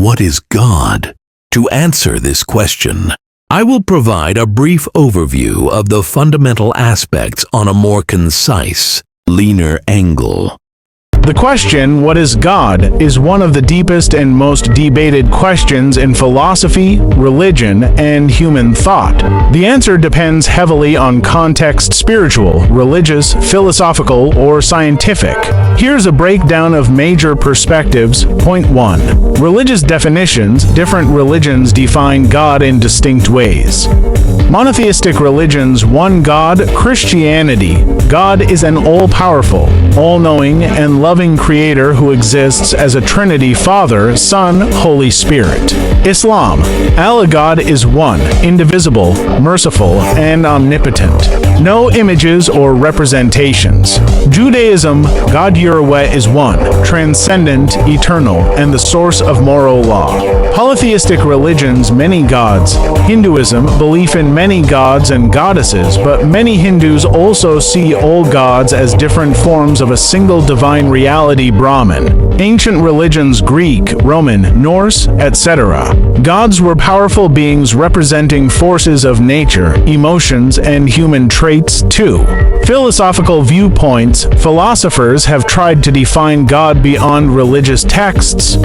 What is God? To answer this question, I will provide a brief overview of the fundamental aspects on a more concise, leaner angle. The question, what is God, is one of the deepest and most debated questions in philosophy, religion, and human thought. The answer depends heavily on context: spiritual, religious, philosophical, or scientific. Here's a breakdown of major perspectives. Point 1. Religious definitions. Different religions define God in distinct ways. Monotheistic religions: one God. Christianity: God is an all-powerful, all-knowing, and loving creator who exists as a Trinity: Father, Son, Holy Spirit. Islam: Allah God is one, indivisible, merciful, and omnipotent. No images or representations. Judaism: God Yahweh is one, transcendent, eternal, and the source of moral law. Polytheistic religions: many gods. Hinduism: belief in many gods and goddesses, but many Hindus also see all gods as different forms of a single divine reality, Brahman. Ancient religions: Greek, Roman, Norse, etc. Gods were powerful beings representing forces of nature, emotions, and human traits too. Philosophical viewpoints: philosophers have tried to define God beyond religious texts.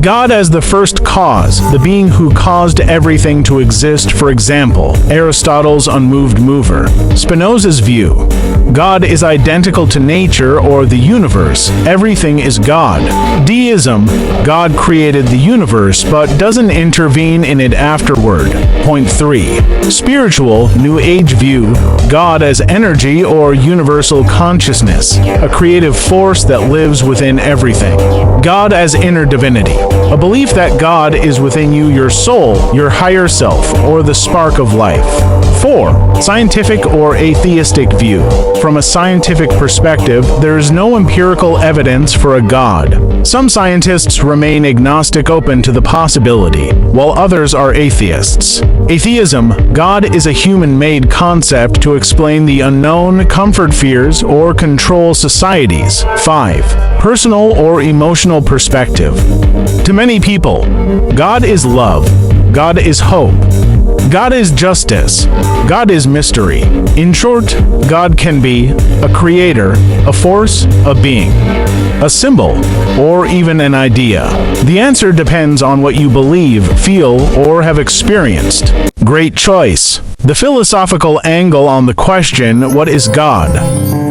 God as the first cause, the being who caused everything to exist. For example, Aristotle's unmoved mover. Spinoza's view: God is identical to nature or the universe. Everything is God. Deism: God created the universe but doesn't intervene in it afterward. Point 3. Spiritual, New Age view: God as energy or universal consciousness, a creative force that lives within everything. God as inner divinity, a belief that God is within you, your soul, your higher self, or the spark of life. 4. Scientific or atheistic view. From a scientific perspective, there is no empirical evidence for a God. Some scientists remain agnostic, open to the possibility, while others are atheists. Atheism: God is a human-made concept to explain the unknown, comfort fears, or control societies. 5. Personal or emotional perspective. To many people, God is love. God is hope. God is justice. God is mystery. In short, God can be a creator, a force, a being, a symbol, or even an idea. The answer depends on what you believe, feel, or have experienced. Great choice. The philosophical angle on the question, what is God,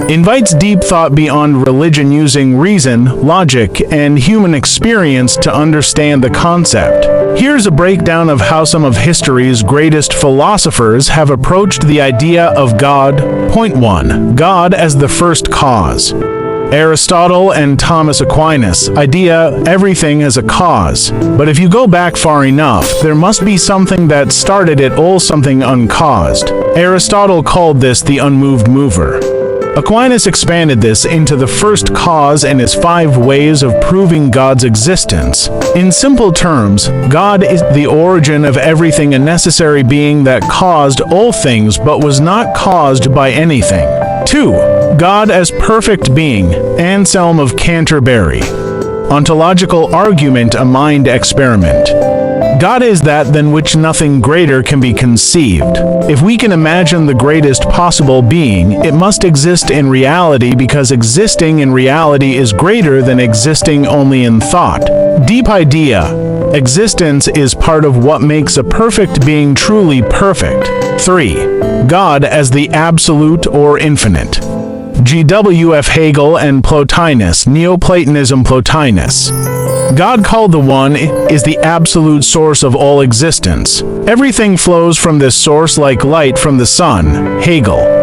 invites deep thought beyond religion, using reason, logic, and human experience to understand the concept. Here's a breakdown of how some of history's greatest philosophers have approached the idea of God. Point 1. God as the first cause. Aristotle and Thomas Aquinas. Idea: everything has a cause. But if you go back far enough, there must be something that started it all, something uncaused. Aristotle called this the unmoved mover. Aquinas expanded this into the first cause and his 5 ways of proving God's existence. In simple terms, God is the origin of everything, a necessary being that caused all things but was not caused by anything. 2. God as perfect being. Anselm of Canterbury. Ontological argument, a mind experiment. God is that than which nothing greater can be conceived. If we can imagine the greatest possible being, it must exist in reality, because existing in reality is greater than existing only in thought. Deep idea: existence is part of what makes a perfect being truly perfect. 3. God as the absolute or infinite. G.W.F. Hegel and Plotinus. Neoplatonism. Plotinus: God, called the One, is the absolute source of all existence. Everything flows from this source like light from the sun. Hegel: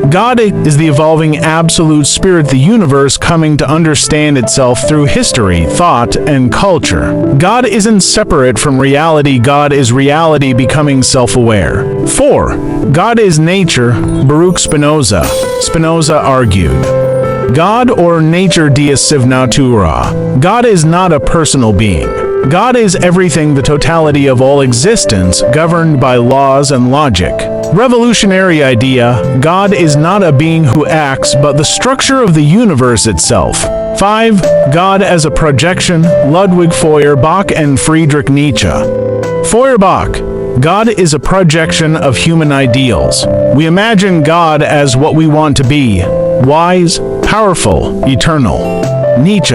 God is the evolving absolute spirit, the universe coming to understand itself through history, thought, and culture. God isn't separate from reality. God is reality becoming self-aware. 4. God is nature. Baruch Spinoza. Spinoza argued: God or nature, Deus sive natura. God is not a personal being. God is everything, the totality of all existence, governed by laws and logic. Revolutionary idea, God is not a being who acts, but the structure of the universe itself. 5. God as a projection, Ludwig Feuerbach and Friedrich Nietzsche. Feuerbach, God is a projection of human ideals. We imagine God as what we want to be, wise, powerful, eternal. Nietzsche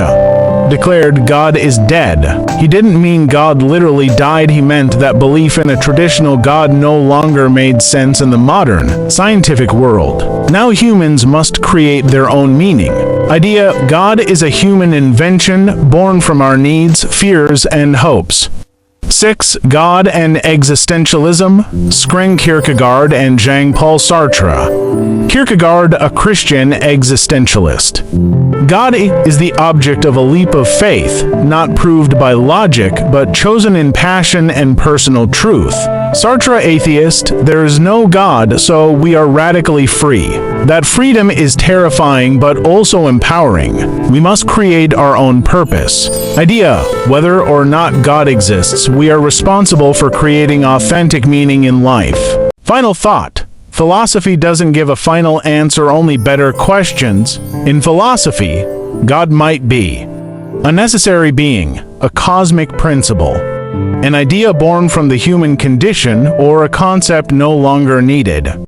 declared God is dead. He didn't mean God literally died, he meant that belief in a traditional God no longer made sense in the modern, scientific world. Now humans must create their own meaning. Idea, God is a human invention born from our needs, fears, and hopes. 6. God and existentialism, Søren Kierkegaard and Jean-Paul Sartre. Kierkegaard, a Christian existentialist. God is the object of a leap of faith, not proved by logic, but chosen in passion and personal truth. Sartre, atheist, there is no God, so we are radically free. That freedom is terrifying but also empowering. We must create our own purpose. Idea, whether or not God exists, we are responsible for creating authentic meaning in life. Final thought. Philosophy doesn't give a final answer, only better questions. In philosophy, God might be a necessary being, a cosmic principle, an idea born from the human condition, or a concept no longer needed.